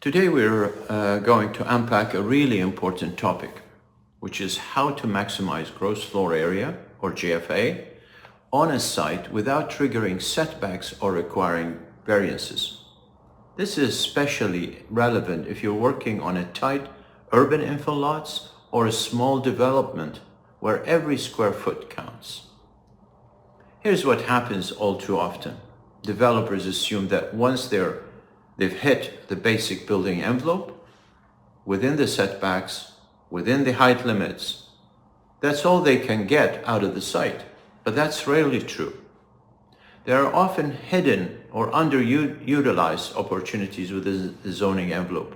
Today we're going to unpack a really important topic, which is how to maximize gross floor area, or GFA, on a site without triggering setbacks or requiring variances. This is especially relevant if you're working on a tight urban infill lots or a small development where every square foot counts. Here's what happens all too often. Developers assume that once they've hit the basic building envelope, within the setbacks, within the height limits, that's all they can get out of the site. But that's rarely true. There are often hidden or underutilized opportunities within the zoning envelope,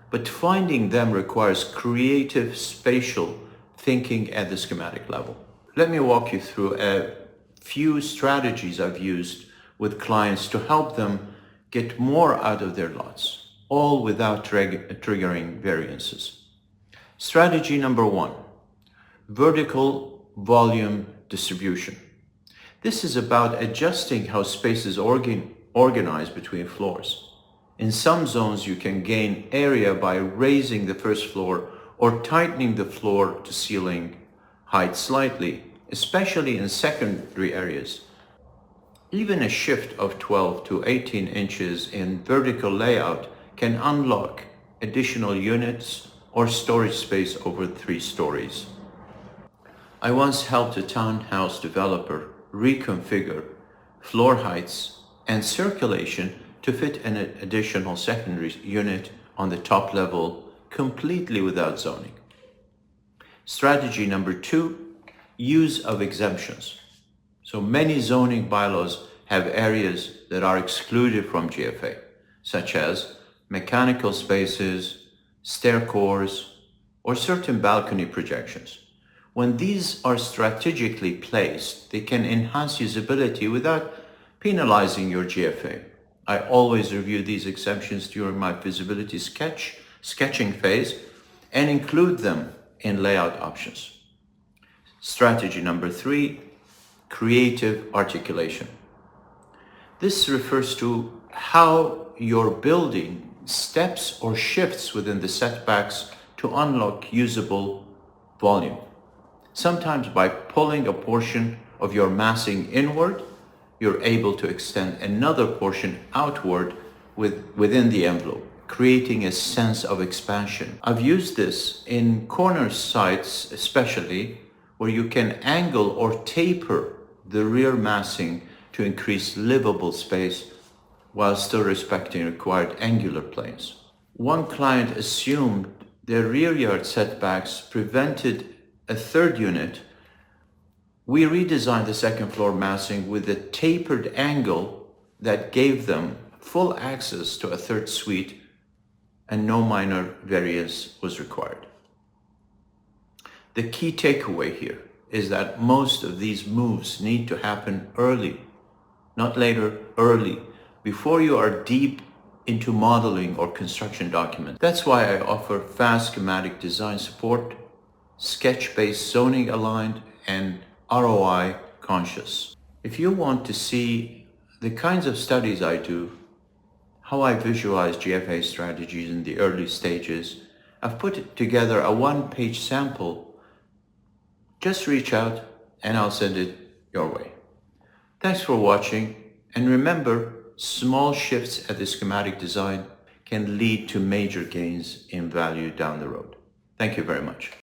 but finding them requires creative spatial thinking at the schematic level. Let me walk you through a few strategies I've used with clients to help them get more out of their lots, all without triggering variances. Strategy number 1, vertical volume distribution. This is about adjusting how space is organized between floors. In some zones, you can gain area by raising the first floor or tightening the floor to ceiling height slightly, especially in secondary areas. Even a shift of 12 to 18 inches in vertical layout can unlock additional units or storage space over 3 stories. I once helped a townhouse developer reconfigure floor heights and circulation to fit an additional secondary unit on the top level completely without zoning. Strategy number 2, use of exemptions. So many zoning bylaws have areas that are excluded from GFA, such as mechanical spaces, stair cores, or certain balcony projections. When these are strategically placed, they can enhance usability without penalizing your GFA. I always review these exemptions during my feasibility sketching phase and include them in layout options. Strategy number 3, creative articulation. This refers to how your building steps or shifts within the setbacks to unlock usable volume. Sometimes by pulling a portion of your massing inward, you're able to extend another portion outward within the envelope, creating a sense of expansion. I've used this in corner sites especially, where you can angle or taper the rear massing to increase livable space while still respecting required angular planes. One client assumed their rear yard setbacks prevented a third unit. We redesigned the second floor massing with a tapered angle that gave them full access to a third suite, and no minor variance was required. The key takeaway here is that most of these moves need to happen early, not later, early, before you are deep into modeling or construction documents. That's why I offer fast schematic design support, sketch-based zoning aligned, and ROI conscious. If you want to see the kinds of studies I do, how I visualize GFA strategies in the early stages, I've put together a 1-page sample. Just reach out and I'll send it your way. Thanks for watching, and remember, small shifts at the schematic design can lead to major gains in value down the road. Thank you very much.